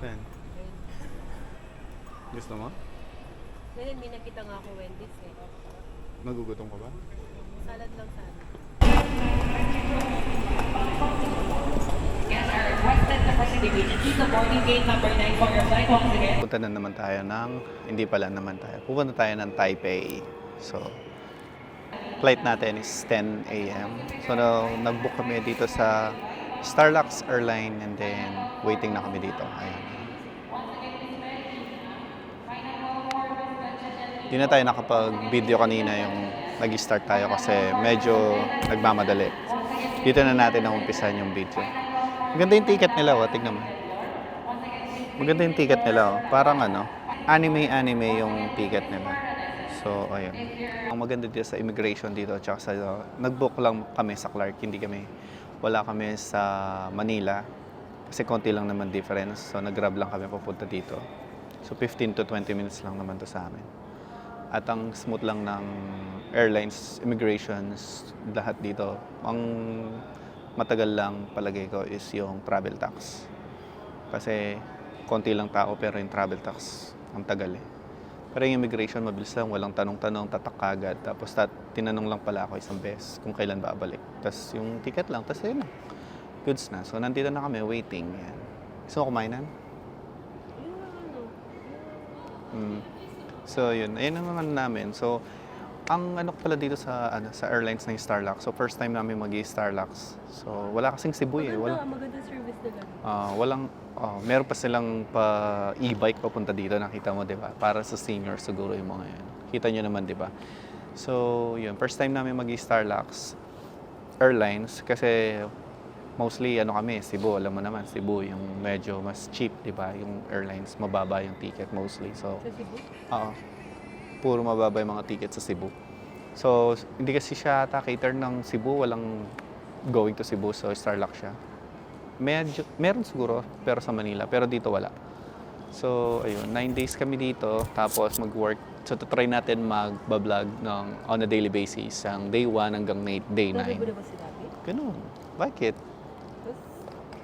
Saan? Gusto mo? Ngayon, may nakita nga ako Wendy's eh. Nagugutom ka ba? Salad lang sana. Guests are requested to proceed immediately to boarding gate number 9 for your flight once again. Punta na naman tayo ng, hindi pala naman tayo. Pupunta tayo ng Taipei. So, flight natin is 10 a.m. So, nag-book kami dito sa Starlux Airline and then waiting na kami dito. Ayan. Hindi na tayo nakapag-video kanina yung nag-start tayo kasi medyo nagmamadali. Dito na natin nakumpisahan yung video. Maganda yung ticket nila, oh. Tignan mo. Maganda yung ticket nila, oh. Parang ano, anime yung ticket nila. So, ayun. Ang maganda dito sa immigration dito, tsaka sa, nag-book lang kami sa Clark, wala kami sa Manila. Kasi konti lang naman difference. So, nag-grab lang kami papunta dito. So, 15 to 20 minutes lang naman to sa amin. At ang smooth lang ng airlines, immigrations, lahat dito. Ang matagal lang palagay ko is yung travel tax. Kasi konti lang tao pero yung travel tax ang tagal eh. Pero yung immigration mabilis lang, walang tanong-tanong, tatak agad. Tapos tinanong lang pala ako isang beses kung kailan babalik. Tapos yung ticket lang, tapos yun na. Goods na. So nandito na kami, waiting. Yan. Gusto mo kumainan? So yun, ayun ang naman namin. So ang ano pala dito sa airlines ng Starlux. So first time namin Starlux. So wala kasing Cebu eh. Maganda service nila. Meron pa silang e-bike papunta dito, nakita mo 'di ba? Para sa senior siguro yung mga yan. Kita niyo naman 'di ba? So yun, first time namin Starlux Airlines kasi mostly kami, Cebu, alam mo naman, Cebu yung medyo mas cheap, 'di ba? Yung airlines mababa yung ticket mostly. So Sa Cebu? Oo. Puro mababa yung mga ticket sa Cebu. So hindi kasi siya cater ng Cebu, walang going to Cebu, so Starlux siya. Meron siguro pero sa Manila, pero dito wala. So ayun, 9 days kami dito, tapos mag-work. So try natin mag-vlog on a daily basis, ang day 1 hanggang day 9. Sabi mo na ba sinabi? Ganun. Bakit?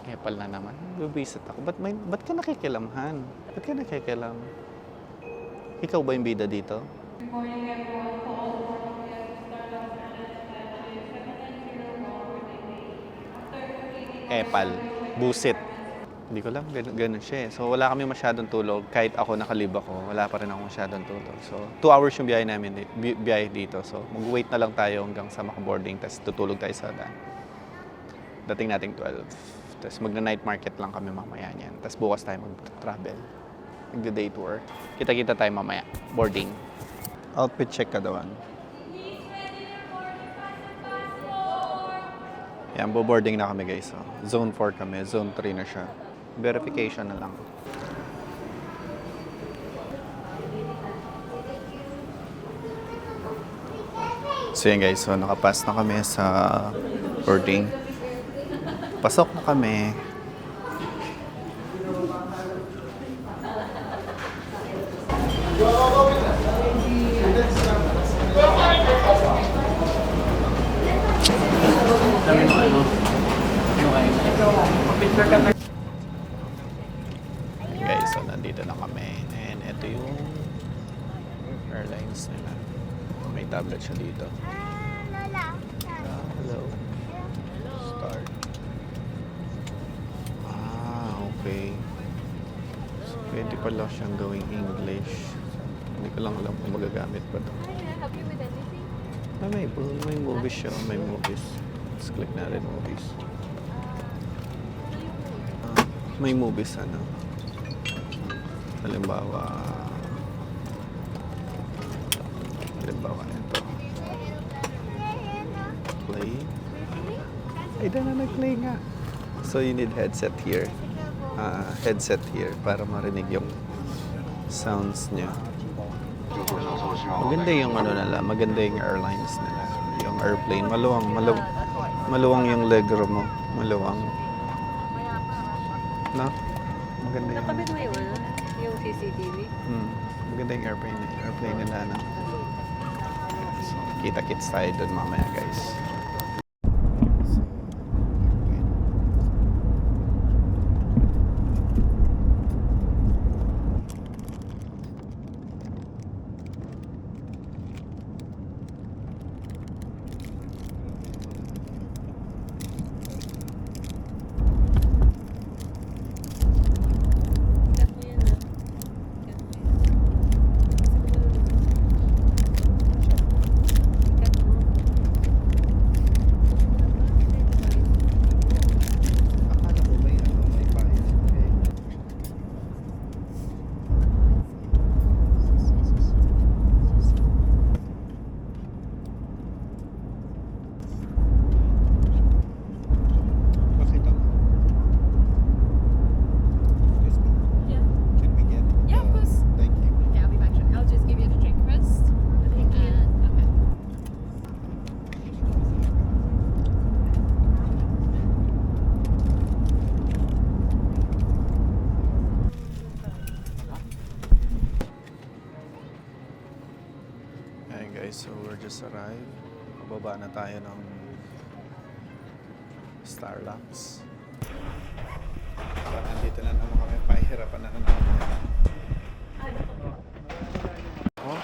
Kepal na naman. Bubisit ako. Ba't ka nakikilamhan? Ba't ka nakikilam? Ikaw ba yung bida dito? Epal. Busit. Hindi ko lang. Ganun siya eh. So wala kami masyadong tulog. Kahit ako nakalib ako, wala pa rin ako masyadong tulog. So 2 hours yung biyahe namin biyahe dito. So mag-wait na lang tayo hanggang sa makaboarding. Tapos tutulog tayo sa daan. Dating nating 12. Tapos magna-night market lang kami mamaya niyan. Tapos bukas tayo mag-travel. Mag-day tour. Kita-kita tayo mamaya. Boarding. Outfit check ka dawan. Yan, boarding na kami guys. So, zone 4 kami. Zone 3 na siya. Verification na lang. So yan guys. So nakapass na kami sa boarding. Pasok na kami. Guys, so nandito na kami. And ito yung airlines nila. May tablet siya dito. Hello. Start. Okay. So, pwede pala siyang gawing English. So, hindi ko lang alam kung magagamit pa ito. Help you with anything? May movies siya. May movies. Let's click natin movies. May movies halimbawa ito. Play. Ay, na nag-play nga. So you need headset here. Para marinig yung sounds niya. Maganda yung maganda yung airlines nila. Yung airplane, maluwang yung legroom mo. Maluwang. No? Maganda yung... Nakabit mo yung CCTV? Maganda yung airplane nila. So, kita-kits tayo doon mamaya guys. just arrived. Mababa na tayo ng Starlux. Nandito na naman kami. Pahirapan na naman. Oh,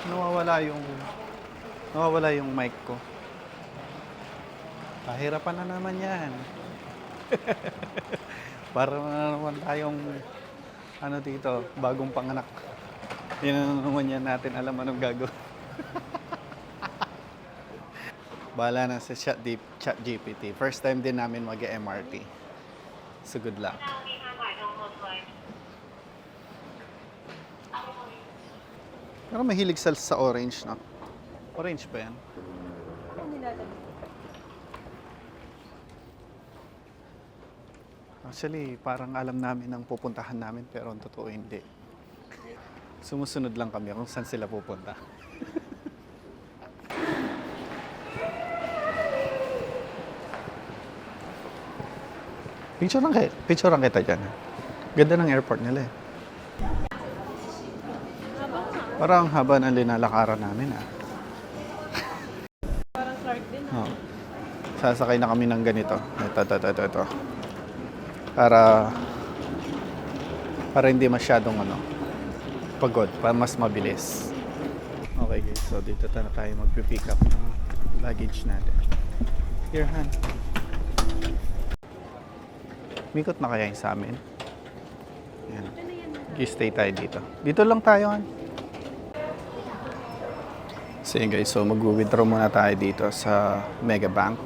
nawawala yung mic ko. Pahirapan na naman yan. Para na naman tayong dito, bagong panganak. Yan na naman yan natin alam anong gagawin. Bahala na sa ChatGPT. First time din namin mag-MRT. So good luck. Pero mahilig sa orange, no? Orange pa yan. Ano nilalagay? Actually, parang alam namin ang pupuntahan namin pero ang totoo hindi. Sumusunod lang kami kung saan sila pupunta. Picture lang kita dyan. Ganda ng airport nila eh. Parang haba ng linalakaran namin ah. Parang Clark din. Oh. Sasakay na kami ng ganito. Ito. Para hindi masyadong pagod, para mas mabilis. Okay guys, so dito na tayo mag-pick up ng luggage natin. Here, Han. Mikot na kaya yung sa amin? Ayan. Stay tayo dito. Dito lang tayo, Han. So yun guys, so mag-withdraw muna tayo dito sa Mega Bank.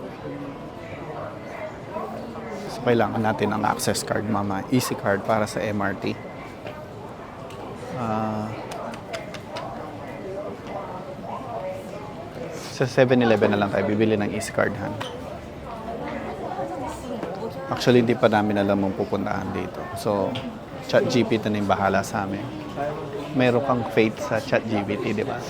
So kailangan natin ng access card, mama. Easy card para sa MRT. Sa 7-Eleven na lang tayo bibili ng easy card, Han. Actually, hindi pa namin alam ang pupuntahan dito. So, ChatGPT na yung bahala sa amin. Meron kang faith sa ChatGPT, di ba?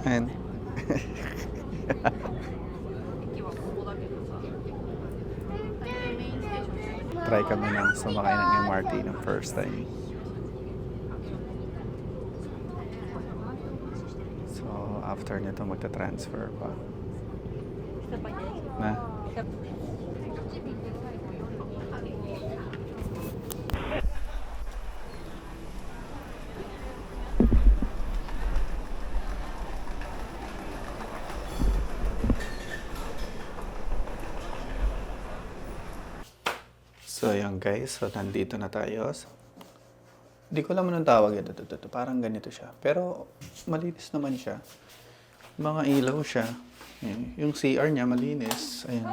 And try kami ng sumakay ng MRT ng first time. So, after nito magta-transfer pa. Isa pa niya. Na? So, ayan guys. So, nandito na tayo. So, hindi ko alam anong tawag ito. Parang ganito siya. Pero, malinis naman siya. Mga ilaw siya. Ayan. Yung CR niya malinis. Ayan.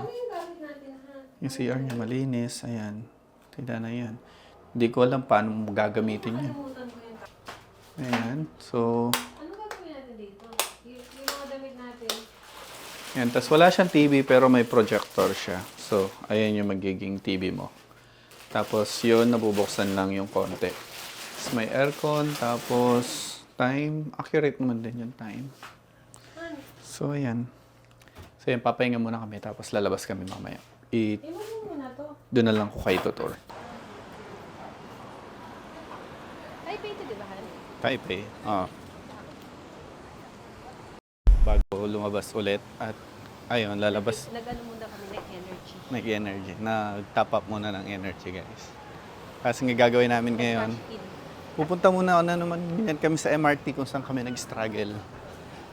Yung CR niya malinis. Ayan. Tignan na yan. Hindi ko alam paano mo gagamitin yan. Ayan. So, Ano gagawin natin dito? Yung mga damit natin. ayan. Tapos wala siyang TV pero may projector siya. So, ayan yung magiging TV mo. Tapos yun, nabubuksan lang yung konti. Tapos may aircon, tapos time. Accurate naman din yung time. So, ayan. So, ayan, papahinga muna kami. Tapos lalabas kami mamaya. Iwan mo muna to. Doon na lang ko kayo tutor. Taipei ito, di ba, Han? Taipei. Bago lumabas ulit. At ayun, lalabas. Nag-ano muna kami ng energy. Nag-energy. Nag-top up muna ng energy, guys. Kasi nga gagawin namin ngayon, pupunta muna naman kami sa MRT kung saan kami nag-struggle.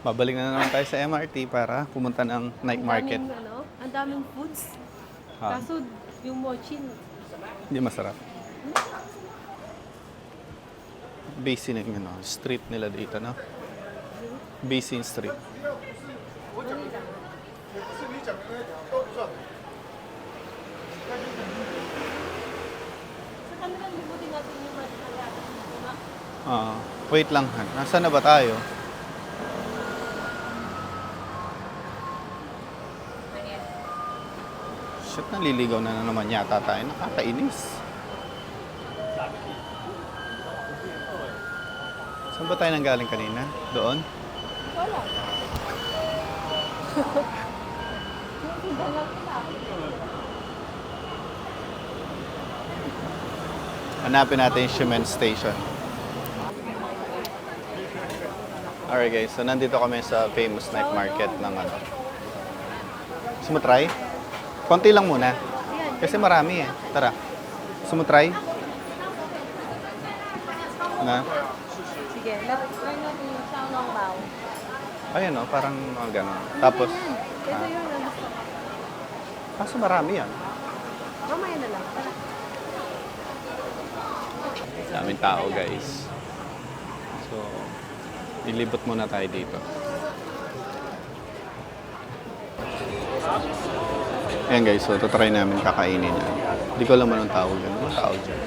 Babalik na naman tayo sa MRT para pumunta ng night market. Ang daming foods. Kaso yung mochi, Hindi masarap. Basin yung street nila dito, no? Basin Street. sa kanilang libutin natin yung Wait lang, Han. Nasaan na ba tayo? Shit, naliligaw na naman yata tayo. Nakakainis. Saan ba tayo nanggaling kanina? Doon? Wala. Hanapin natin yung cement station. Alright guys, so nandito kami sa famous night market ng ano. Gusto mo try? Konti lang muna. Kasi marami eh. Tara. Gusto mo try? Na? Sige, let's try natin yung Xiaolong Bao. Ayun o, parang mga gano'n. Tapos, Ito yun, ang gusto ko. kaso marami yan. Mamaya na lang. Tara. Daming tao guys. So, ilibot muna tayo dito. Ayan guys, so try namin kakainin yan. Hindi ko alam anong tawag yan. Anong tawag dyan?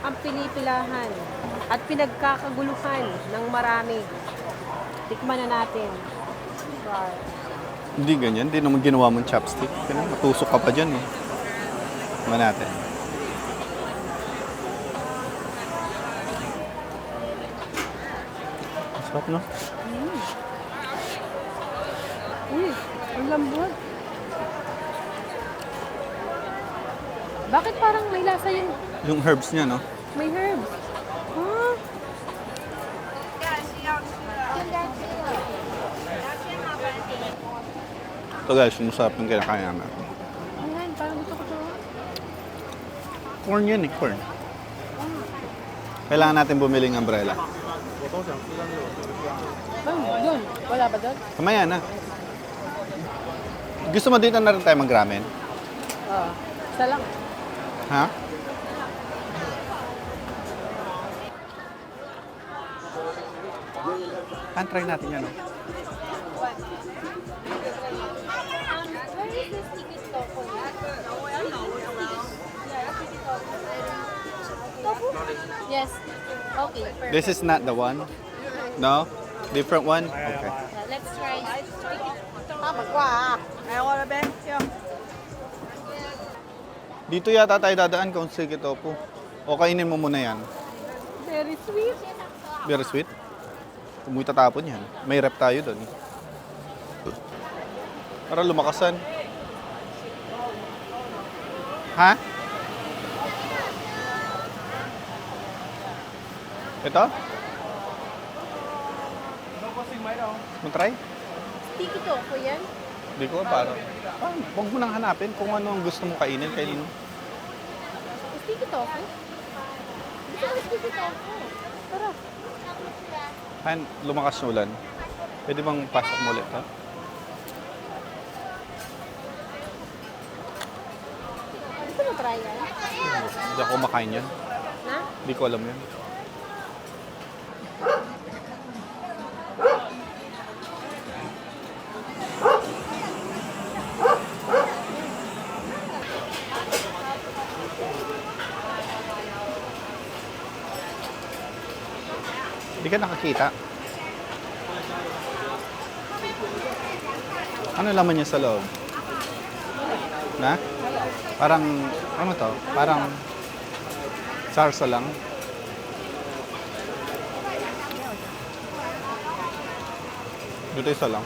Ang pinipilahan at pinagkakaguluhan ng marami. Tikman na natin. Bar. Hindi ganyan. Hindi naman ginawa mong chopstick. Matusok ka pa dyan eh. Tikman natin. Sarap no? Uy, ang lambot. Bakit parang may lasa yung Yung herbs niya no? may herbs? Huh? Ito guys, masarap yung kinakain namin. Ayan, parang gusto ko ito. Corn yan eh, corn. Kailangan natin bumili ng umbrella. Doon. Wala ba doon? Kamaya na. Gusto mo dito na rin tayo mag-ramen? Oo. Isa lang. Ha? Try natin yan. Oh. Where is this ticket tofu? Tofu? Yes. Okay, perfect. This is not the one? No? Different one? Okay. Let's try. Dito yata tayo dadaan kung sige tofu. O kainin mo muna yan. Very sweet. Very sweet. Umuwi tatapon yan. May rep tayo doon. Para lumakasan. Ha? Ito? Matry? Sticky tofu yan? Hindi ko parang. Huwag mo nang hanapin kung ano ang gusto mo kainin. Kainin mo. Sticky tofu? Gusto ko sticky tofu. Tara. Han, lumakas na ulan. Pwede bang pasok mo ulit, ha? Gusto mo try yan? Hindi ako makain yan. Na? Hindi ko alam yan. Hindi ka nakakita. Ano laman niya sa loob? Na? Parang, ano to? Parang sarsa lang. Dito isa lang.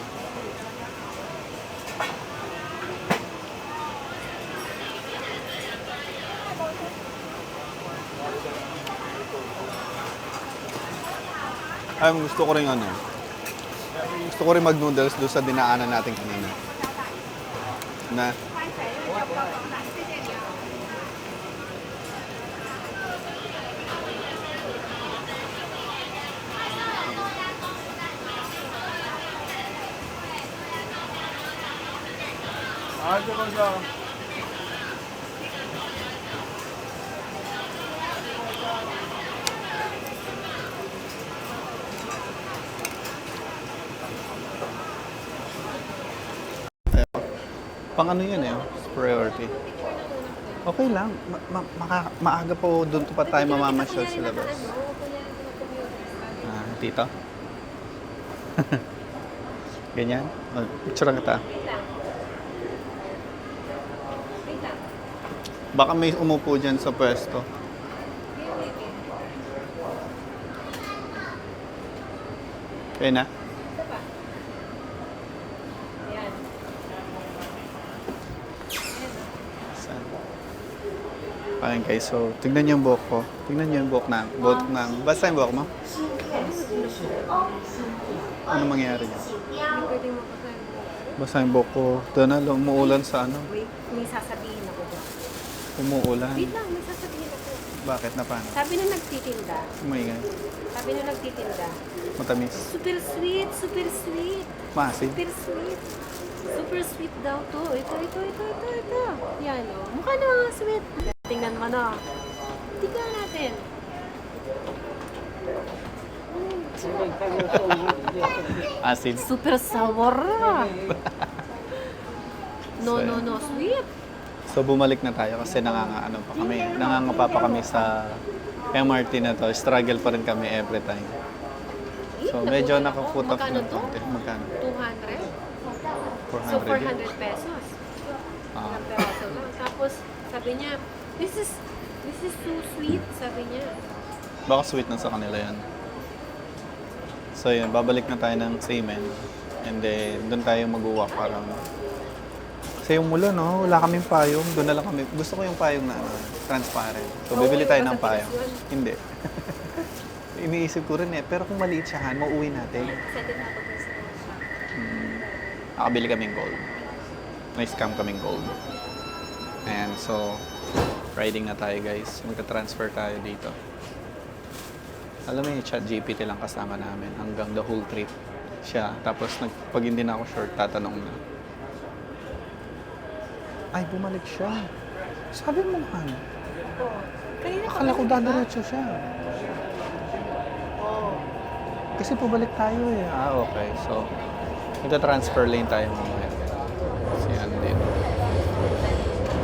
Ay, gusto ko rin ano. Gusto ko rin mag-noodles doon sa dinaanan natin kanina. Na? Pang ano yan eh, priority. Okay lang, maaga po doon pa tayo mamamasyal sa labas. Ah, dito? Ganyan? Picture kita. Baka may umupo dyan sa pwesto. Okay na? Ito pa. Ayan. Saan? Okay guys, so tignan niyo yung buhok ko. Tignan niyo yung buhok na. Basta yung buhok mo? Ano mangyayari niya? Hindi pwedeng mapagay mo. Basta yung buhok ko. Doon na, umuulan sa ano. Wait, may sasabihin ako ba? Umuulan. Wait lang, may sasabihin ako. Bakit na paano? Sabi na nagtitinda, Umaingay. sabi na nagtitinda, Matamis. super sweet, super sweet, Maasim. super sweet. Super sweet daw to. Ito. Yan o. Mukha na sweet. Tingnan mo na. Tingnan natin. Asin. Super sour. No, sweet. So bumalik na tayo kasi nangangapa pa kami sa MRT na to. Struggle pa rin kami every time. So medyo nakaput off Magkano ng to? konti. Magkano? 200? 400. So, 400 pesos. Ah. Ang peraso lang. Tapos, sabi niya, this is too sweet, sabi niya. Baka sweet na sa kanila yan. So yun, babalik na tayo ng Seamen. And then, doon tayo mag-uwak parang... Kasi yung mula, no? Wala kaming payong. Doon na lang kami. Gusto ko yung payong na transparent. So, bibili tayo ng payong. Hindi. Iniisip ko rin eh. Pero kung maliit siya, Han, mauwi natin. Send it ako dun sa shop. Nakabili kaming gold. May scam kaming gold. And so, riding na tayo guys. Magta-transfer tayo dito. Alam mo yung chat GPT lang kasama namin hanggang the whole trip. Siya. Tapos pag hindi na ako short, tatanong na. Ay, bumalik siya. Sabi mo man. Kanina Akala ko dadiretso siya. Kasi pabalik tayo eh. Ah, okay. So, magta-transfer lane tayo mamaya.